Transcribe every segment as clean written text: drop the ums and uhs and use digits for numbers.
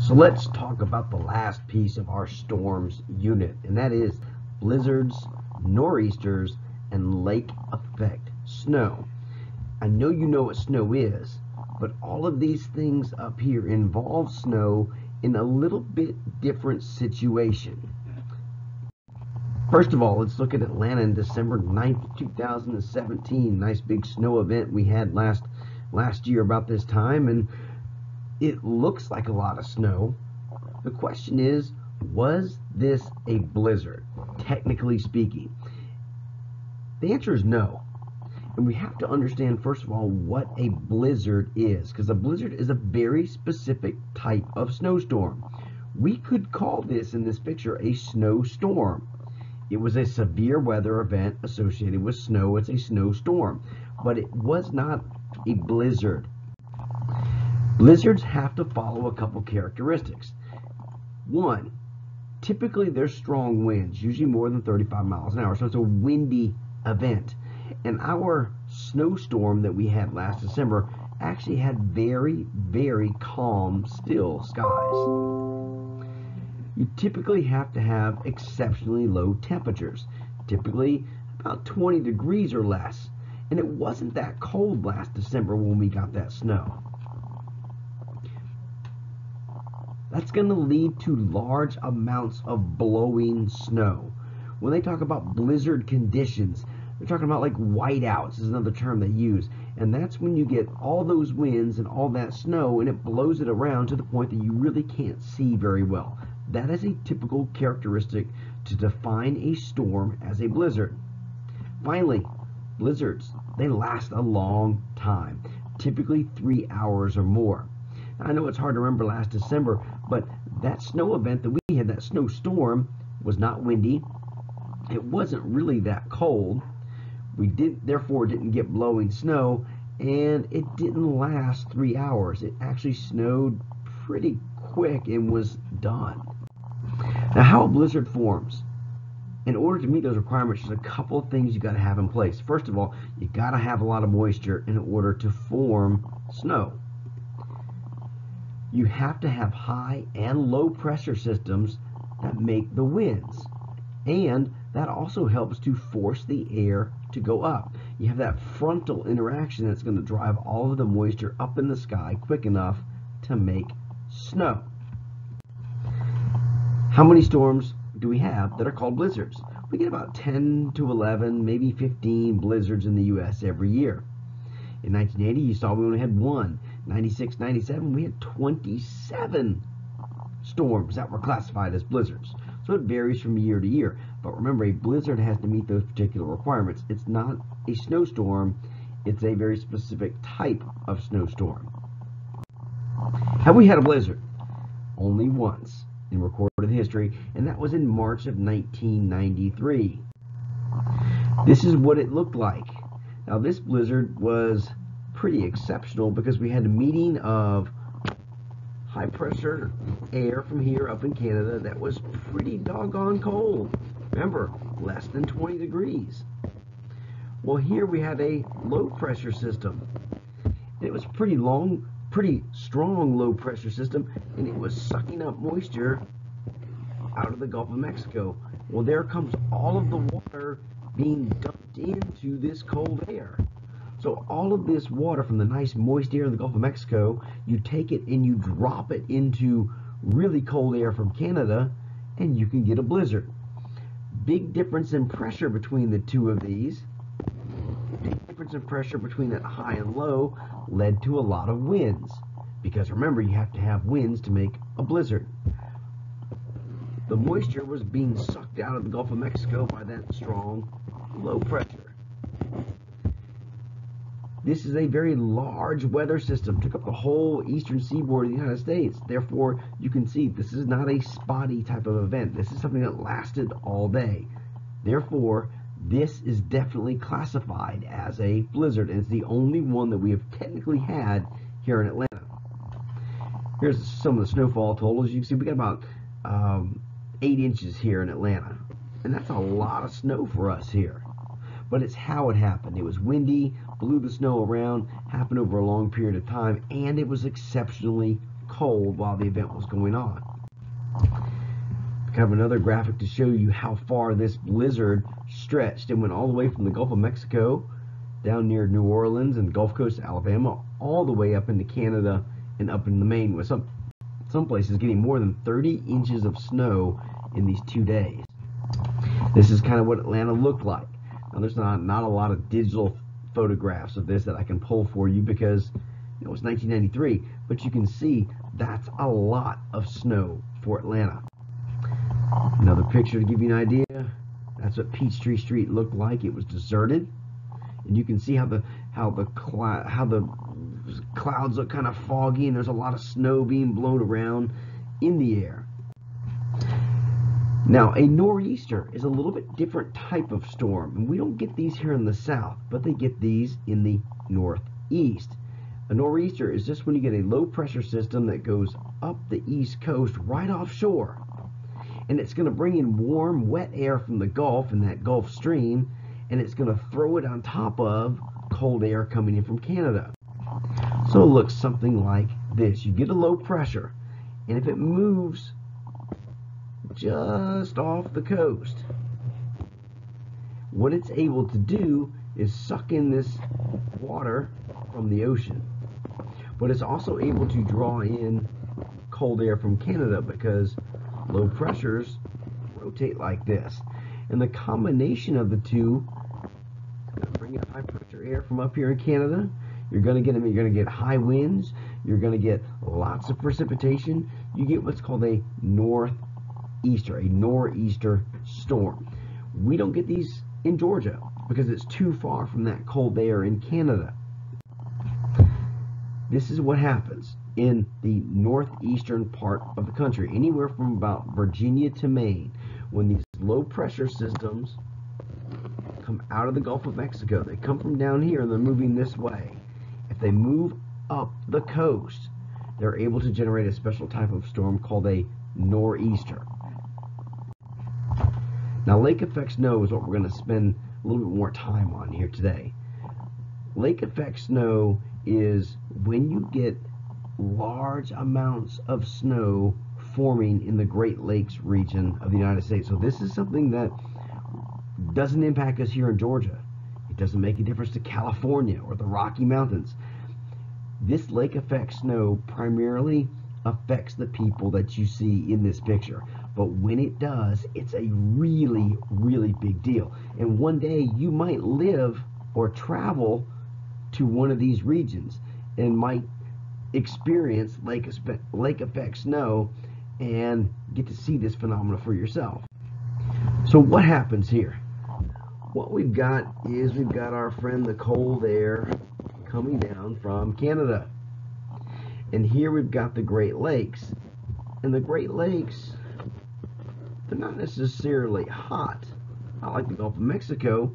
So let's talk about the last piece of our storms unit, and that is blizzards, nor'easters, and lake effect snow. I know you know what snow is, but all of these things up here involve snow in a little bit different situation. First of all, let's look at Atlanta in December 9th, 2017. Nice big snow event we had last year about this time, and it looks like a lot of snow. The question is, was this a blizzard, technically speaking? The answer is no. And we have to understand, first of all, what a blizzard is, because a blizzard is a very specific type of snowstorm. We could call this, in this picture, a snowstorm. It was a severe weather event associated with snow. It's a snowstorm, but it was not a blizzard. Blizzards have to follow a couple characteristics. One, typically there's strong winds, usually more than 35 miles an hour, so it's a windy event. And our snowstorm that we had last December actually had very, very calm, still skies. You typically have to have exceptionally low temperatures, typically about 20 degrees or less. And it wasn't that cold last December when we got that snow. That's going to lead to large amounts of blowing snow. When they talk about blizzard conditions, they're talking about like whiteouts is another term they use. And that's when you get all those winds and all that snow and it blows it around to the point that you really can't see very well. That is a typical characteristic to define a storm as a blizzard. Finally, blizzards, they last a long time, typically 3 hours or more. Now, I know it's hard to remember last December, but that snow event that we had, that snowstorm, was not windy. It wasn't really that cold. We therefore didn't get blowing snow, and it didn't last 3 hours. It actually snowed pretty quick and was done. Now, how a blizzard forms. In order to meet those requirements, there's a couple of things you got to have in place. First of all, you got to have a lot of moisture in order to form snow. You have to have high and low pressure systems that make the winds. And that also helps to force the air to go up. You have that frontal interaction that's going to drive all of the moisture up in the sky quick enough to make snow. How many storms do we have that are called blizzards? We get about 10 to 11, maybe 15 blizzards in the U.S. every year. In 1980, you saw we only had one. 96, 97, we had 27 storms that were classified as blizzards. So it varies from year to year. But remember, a blizzard has to meet those particular requirements. It's not a snowstorm. It's a very specific type of snowstorm. Have we had a blizzard? Only once in recorded history, and that was in March of 1993. This is what it looked like. Now, this blizzard was pretty exceptional because we had a meeting of high pressure air from here up in Canada that was pretty doggone cold. Remember, less than 20 degrees. Well, here we had a low pressure system. It was pretty strong low pressure system, and it was sucking up moisture out of the Gulf of Mexico. Well, there comes all of the water being dumped into this cold air. So all of this water from the nice moist air in the Gulf of Mexico, you take it and you drop it into really cold air from Canada, and you can get a blizzard. Big difference in pressure between the two of these. Big difference in pressure between that high and low led to a lot of winds. Because remember, you have to have winds to make a blizzard. The moisture was being sucked out of the Gulf of Mexico by that strong low pressure. This is a very large weather system, took up the whole eastern seaboard of the United States. Therefore, you can see this is not a spotty type of event. This is something that lasted all day. Therefore, this is definitely classified as a blizzard, and it's the only one that we have technically had here in Atlanta. Here's some of the snowfall totals. You can see we got about 8 inches here in Atlanta, and that's a lot of snow for us here. But it's how it happened. It was windy, blew the snow around, happened over a long period of time, and it was exceptionally cold while the event was going on. Kind of another graphic to show you how far this blizzard stretched. It went all the way from the Gulf of Mexico down near New Orleans and Gulf Coast, Alabama, all the way up into Canada and up into Maine, with some places getting more than 30 inches of snow in these 2 days. This is kind of what Atlanta looked like. Now, there's not a lot of digital photographs of this that I can pull for you because it was 1993, but you can see that's a lot of snow for Atlanta. Another picture to give you an idea. That's what Peachtree Street looked like. It was deserted, and you can see how the clouds look kind of foggy, and there's a lot of snow being blown around in the air. Now, a nor'easter is a little bit different type of storm, and we don't get these here in the south, but they get these in the northeast. A nor'easter is just when you get a low pressure system that goes up the east coast right offshore. And it's going to bring in warm, wet air from the Gulf and that Gulf Stream, and it's going to throw it on top of cold air coming in from Canada. So it looks something like this. You get a low pressure, and if it moves just off the coast, what it's able to do is suck in this water from the ocean. But it's also able to draw in cold air from Canada because low pressures rotate like this, and the combination of the two bring in high pressure air from up here in Canada. You're going to get high winds. You're going to get lots of precipitation. You get what's called a nor'easter storm. We don't get these in Georgia because it's too far from that cold air in Canada. This is what happens in the northeastern part of the country, anywhere from about Virginia to Maine. When these low pressure systems come out of the Gulf of Mexico, they come from down here and they're moving this way. If they move up the coast, they're able to generate a special type of storm called a nor'easter. Now, lake effect snow is what we're going to spend a little bit more time on here today. Lake effect snow is when you get large amounts of snow forming in the Great Lakes region of the United States. So this is something that doesn't impact us here in Georgia. It doesn't make a difference to California or the Rocky Mountains. This lake effect snow primarily affects the people that you see in this picture. But when it does, it's a really, really big deal. And one day you might live or travel to one of these regions and might experience lake effect snow and get to see this phenomenon for yourself. So what happens here? What we've got is we've got our friend the cold air coming down from Canada. And here we've got the Great Lakes. And the Great Lakes, they're not necessarily hot, not like the Gulf of Mexico,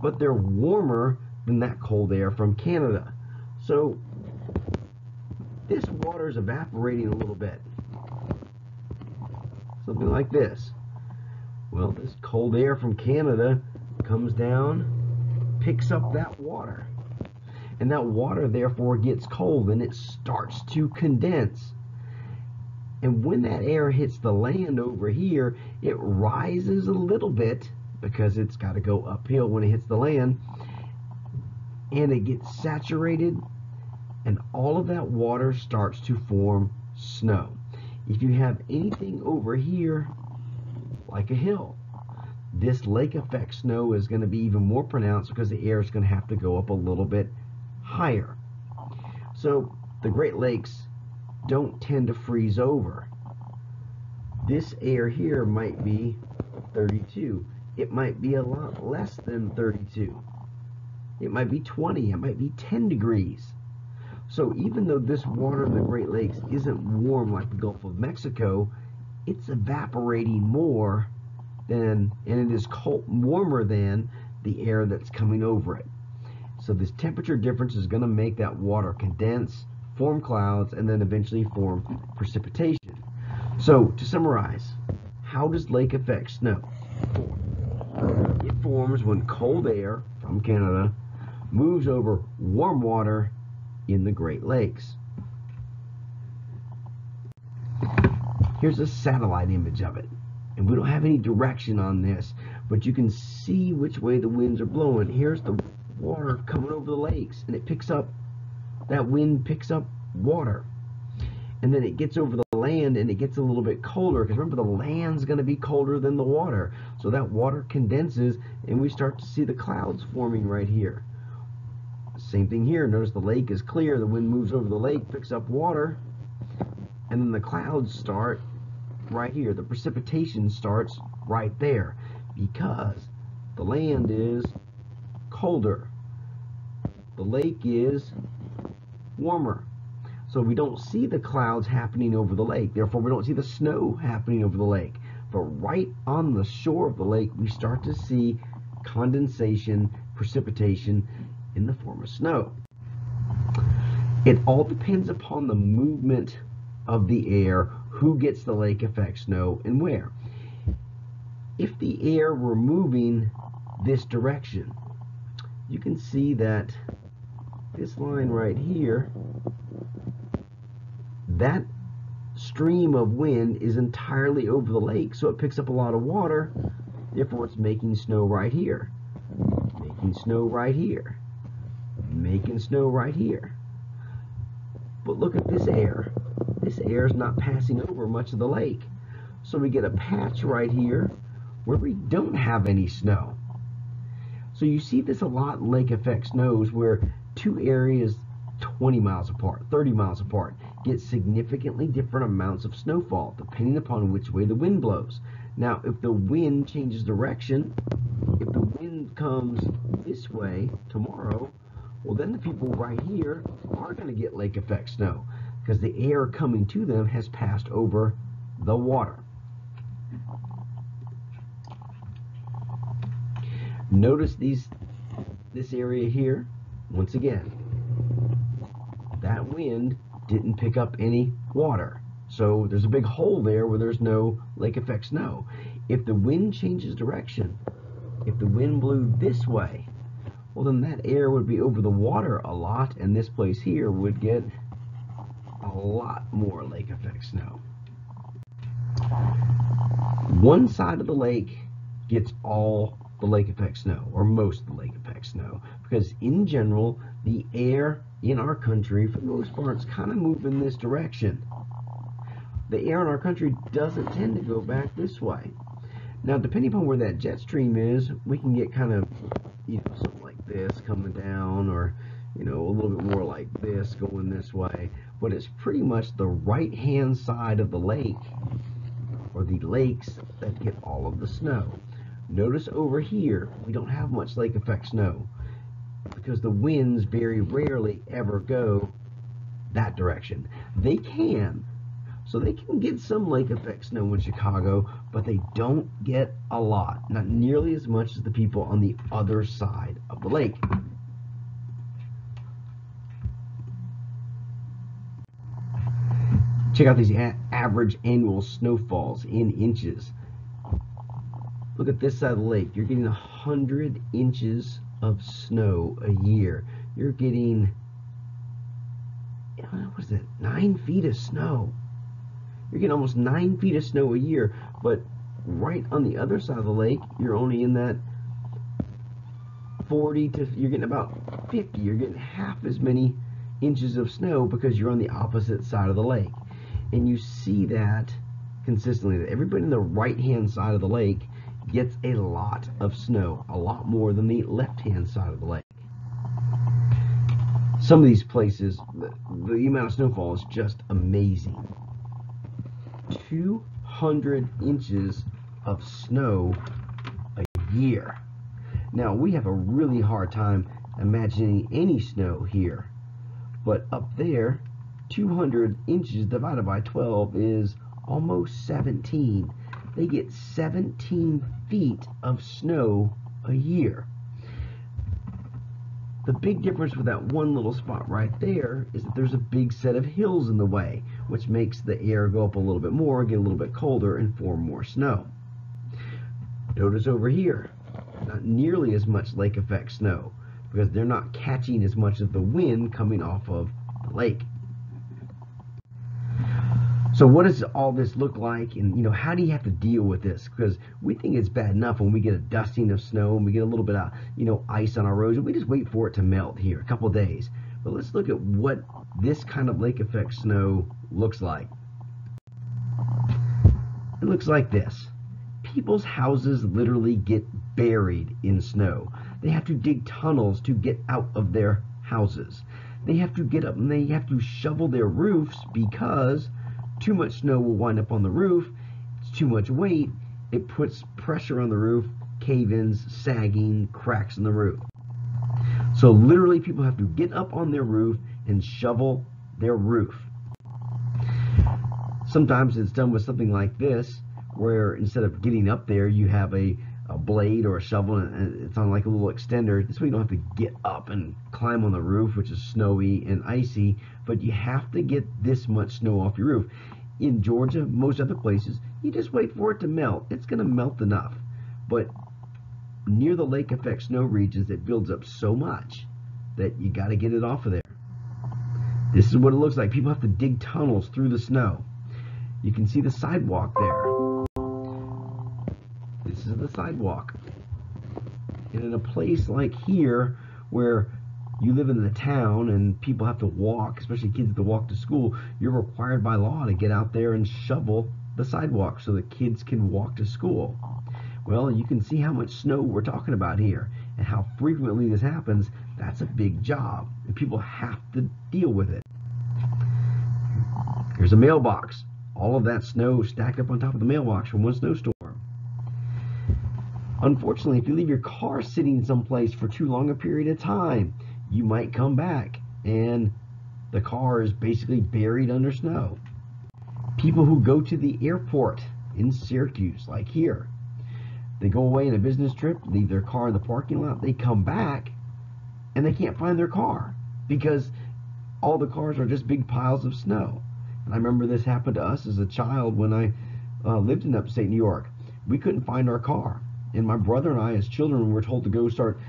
but they're warmer than that cold air from Canada. So this water is evaporating a little bit. Something like this. Well, this cold air from Canada comes down, picks up that water. And that water therefore gets cold and it starts to condense. And when that air hits the land over here, it rises a little bit because it's got to go uphill when it hits the land. And it gets saturated, and all of that water starts to form snow. If you have anything over here like a hill, this lake effect snow is going to be even more pronounced because the air is going to have to go up a little bit higher. So the Great Lakes don't tend to freeze over. This air here might be 32. It might be a lot less than 32. It might be 20. It might be 10 degrees. So even though this water in the Great Lakes isn't warm like the Gulf of Mexico, it's evaporating more than, and it is cold, warmer than the air that's coming over it. So this temperature difference is going to make that water condense, form clouds, and then eventually form precipitation. So to summarize, how does lake effect snow form? It forms when cold air from Canada moves over warm water in the Great Lakes. Here's a satellite image of it. And we don't have any direction on this, but you can see which way the winds are blowing. Here's the water coming over the lakes, and it picks up, that wind picks up water. And then it gets over the land and it gets a little bit colder, because remember, the land's going to be colder than the water. So that water condenses and we start to see the clouds forming right here. Same thing here. Notice the lake is clear, the wind moves over the lake, picks up water, and then the clouds start right here. The precipitation starts right there because the land is colder. The lake is warmer. So we don't see the clouds happening over the lake. Therefore, we don't see the snow happening over the lake. But right on the shore of the lake, we start to see condensation, precipitation in the form of snow. It all depends upon the movement of the air, who gets the lake effect snow and where. If the air were moving this direction, you can see that this line right here, that stream of wind is entirely over the lake, so it picks up a lot of water, therefore it's making snow right here, making snow right here, making snow right here. But look at this air. This air is not passing over much of the lake. So we get a patch right here where we don't have any snow. So you see this a lot in lake effect snows, where two areas 20 miles apart, 30 miles apart, get significantly different amounts of snowfall depending upon which way the wind blows. Now, if the wind changes direction, if the wind comes this way tomorrow, well, then the people right here are going to get lake effect snow because the air coming to them has passed over the water. Notice this area here. Once again, that wind didn't pick up any water. So there's a big hole there where there's no lake effect snow. If the wind changes direction, if the wind blew this way, well, then that air would be over the water a lot, and this place here would get a lot more lake effect snow. One side of the lake gets all the lake effect snow, or most of the lake effect snow, because in general, the air in our country, for the most part, is kind of moving this direction. The air in our country doesn't tend to go back this way. Now, depending upon where that jet stream is, we can get kind of, something like this coming down, or, a little bit more like this going this way. But it's pretty much the right-hand side of the lake, or the lakes, that get all of the snow. Notice over here, we don't have much lake effect snow because the winds very rarely ever go that direction. They can, so they can get some lake effect snow in Chicago, but they don't get a lot, not nearly as much as the people on the other side of the lake. Check out these average annual snowfalls in inches. Look at this side of the lake. You're getting 100 inches of snow a year. You're getting, what is it, 9 feet of snow. You're getting almost 9 feet of snow a year, but right on the other side of the lake, you're only in that 40 to, you're getting about 50. You're getting half as many inches of snow because you're on the opposite side of the lake. And you see that consistently, that everybody in the right-hand side of the lake gets a lot of snow, a lot more than the left-hand side of the lake. Some of these places, the amount of snowfall is just amazing. 200 inches of snow a year. Now, we have a really hard time imagining any snow here, but up there, 200 inches divided by 12 is almost 17. They get 17 feet of snow a year. The big difference with that one little spot right there is that there's a big set of hills in the way, which makes the air go up a little bit more, get a little bit colder, and form more snow. Notice over here, not nearly as much lake effect snow, because they're not catching as much of the wind coming off of the lake. So what does all this look like, and how do you have to deal with this? Because we think it's bad enough when we get a dusting of snow and we get a little bit of ice on our roads, and we just wait for it to melt here a couple of days. But let's look at what this kind of lake effect snow looks like. It looks like this. People's houses literally get buried in snow. They have to dig tunnels to get out of their houses. They have to get up and they have to shovel their roofs because too much snow will wind up on the roof. It's too much weight. It puts pressure on the roof, cave-ins, sagging, cracks in the roof. So literally people have to get up on their roof and shovel their roof. Sometimes it's done with something like this, where instead of getting up there, you have a blade or a shovel, and it's on like a little extender. This way you don't have to get up and climb on the roof, which is snowy and icy, but you have to get this much snow off your roof. In Georgia, most other places, you just wait for it to melt. It's going to melt enough. But near the lake effect snow regions, it builds up so much that you got to get it off of there. This is what it looks like. People have to dig tunnels through the snow. You can see the sidewalk there. This is the sidewalk. And in a place like here, where you live in the town and people have to walk, especially kids have to walk to school, you're required by law to get out there and shovel the sidewalk so that kids can walk to school. Well, you can see how much snow we're talking about here and how frequently this happens. That's a big job, and people have to deal with it. Here's a mailbox. All of that snow stacked up on top of the mailbox from one snowstorm. Unfortunately, if you leave your car sitting someplace for too long a period of time, you might come back and the car is basically buried under snow. People who go to the airport in Syracuse, like here, they go away on a business trip, leave their car in the parking lot, they come back and they can't find their car because all the cars are just big piles of snow. And I remember this happened to us as a child when I lived in upstate New York. We couldn't find our car. And my brother and I, as children, were told to go start,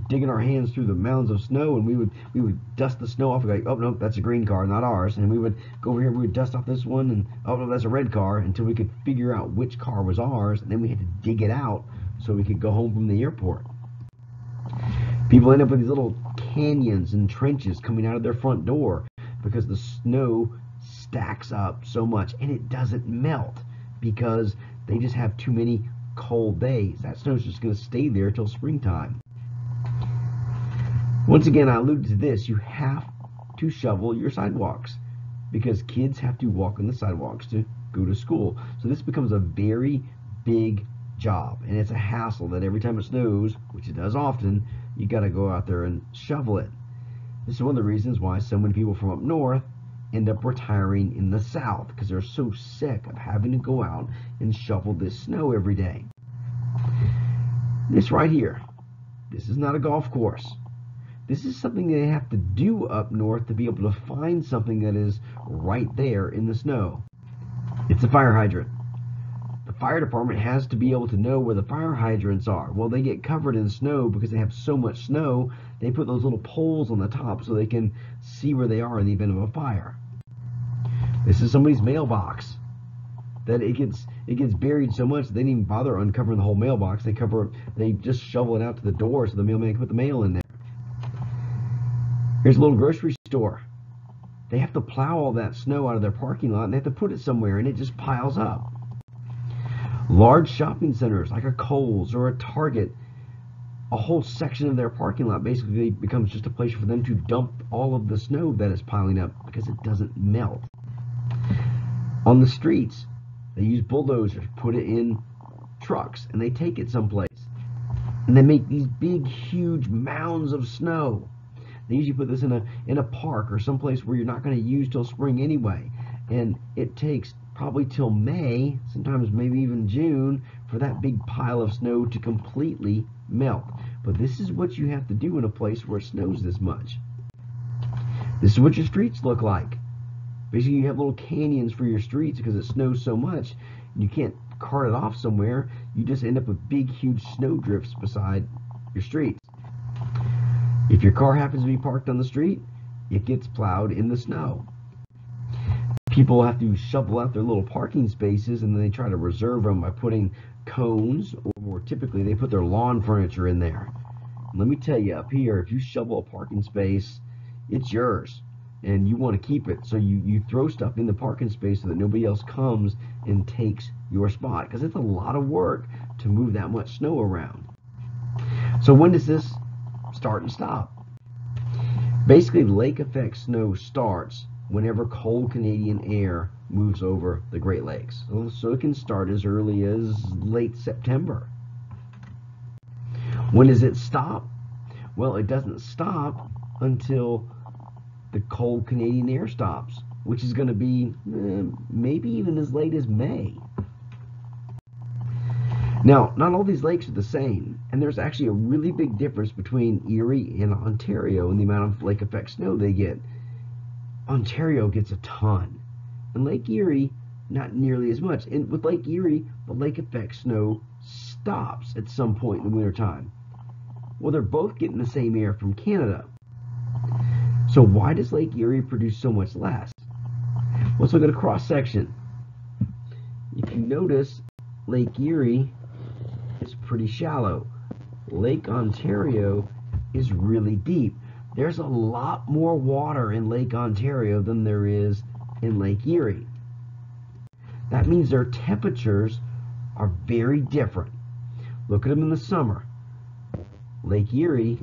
digging our hands through the mounds of snow, and we would dust the snow off and go, oh no, that's a green car, not ours. And we would go over here, we would dust off this one, and oh no, that's a red car, until we could figure out which car was ours, and then we had to dig it out so we could go home from the airport. People end up with these little canyons and trenches coming out of their front door because the snow stacks up so much, and it doesn't melt because they just have too many cold days. That snow's just going to stay there till springtime. Once again, I alluded to this. You have to shovel your sidewalks because kids have to walk on the sidewalks to go to school. So this becomes a very big job, and it's a hassle that every time it snows, which it does often, you got to go out there and shovel it. This is one of the reasons why so many people from up north end up retiring in the south, because they're so sick of having to go out and shovel this snow every day. This right here, this is not a golf course. This is something they have to do up north to be able to find something that is right there in the snow. It's a fire hydrant. The fire department has to be able to know where the fire hydrants are. Well, they get covered in snow because they have so much snow. They put those little poles on the top so they can see where they are in the event of a fire. This is somebody's mailbox that it gets buried so much they didn't even bother uncovering the whole mailbox. They just shovel it out to the door so the mailman can put the mail in there. Here's a little grocery store. They have to plow all that snow out of their parking lot and they have to put it somewhere, and it just piles up. Large shopping centers like a Kohl's or a Target, a whole section of their parking lot basically becomes just a place for them to dump all of the snow that is piling up because it doesn't melt. On the streets, they use bulldozers, put it in trucks, and they take it someplace. And they make these big, huge mounds of snow. They usually put this in a park or someplace where you're not going to use till spring anyway. And it takes probably till May, sometimes maybe even June, for that big pile of snow to completely melt. But this is what you have to do in a place where it snows this much. This is what your streets look like. Basically, you have little canyons for your streets because it snows so much. You can't cart it off somewhere. You just end up with big, huge snow drifts beside your streets. If your car happens to be parked on the street, it gets plowed in the snow. People have to shovel out their little parking spaces, and then they try to reserve them by putting cones, or more typically they put their lawn furniture in there. And let me tell you, up here, if you shovel a parking space, it's yours, and you want to keep it. So you throw stuff in the parking space so that nobody else comes and takes your spot, because it's a lot of work to move that much snow around. So when does this start and stop? Basically, lake effect snow starts whenever cold Canadian air moves over the Great Lakes. So it can start as early as late September. When does it stop? Well, it doesn't stop until the cold Canadian air stops, which is going to be maybe even as late as May. Now, not all these lakes are the same, and there's actually a really big difference between Erie and Ontario in the amount of lake effect snow they get. Ontario gets a ton, and Lake Erie not nearly as much. And with Lake Erie, the lake effect snow stops at some point in the wintertime. Well, they're both getting the same air from Canada. So why does Lake Erie produce so much less? Let's look at a cross section. If you notice, Lake Erie is pretty shallow. Lake Ontario is really deep. There's a lot more water in Lake Ontario than there is in Lake Erie. That means their temperatures are very different. Look at them in the summer. Lake Erie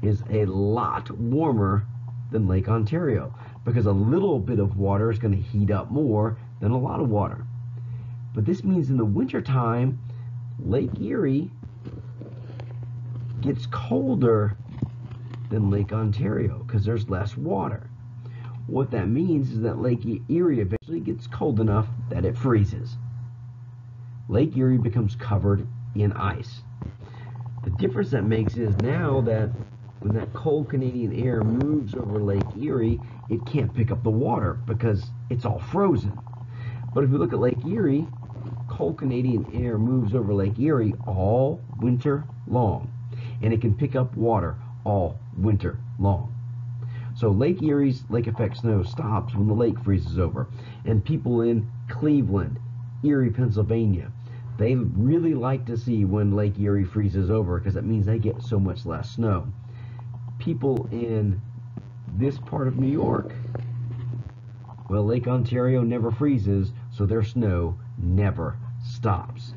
is a lot warmer than Lake Ontario, because a little bit of water is going to heat up more than a lot of water. But this means in the wintertime, Lake Erie gets colder than Lake Ontario because there's less water. What that means is that Lake Erie eventually gets cold enough that it freezes. Lake Erie becomes covered in ice. The difference that makes is now that when that cold Canadian air moves over Lake Erie, it can't pick up the water because it's all frozen. But if you look at Lake Erie, cold Canadian air moves over Lake Erie all winter long, and it can pick up water all winter long. So Lake Erie's lake effect snow stops when the lake freezes over. And people in Cleveland, Erie, Pennsylvania, they really like to see when Lake Erie freezes over because that means they get so much less snow. People in this part of New York, well, Lake Ontario never freezes, so their snow never stops.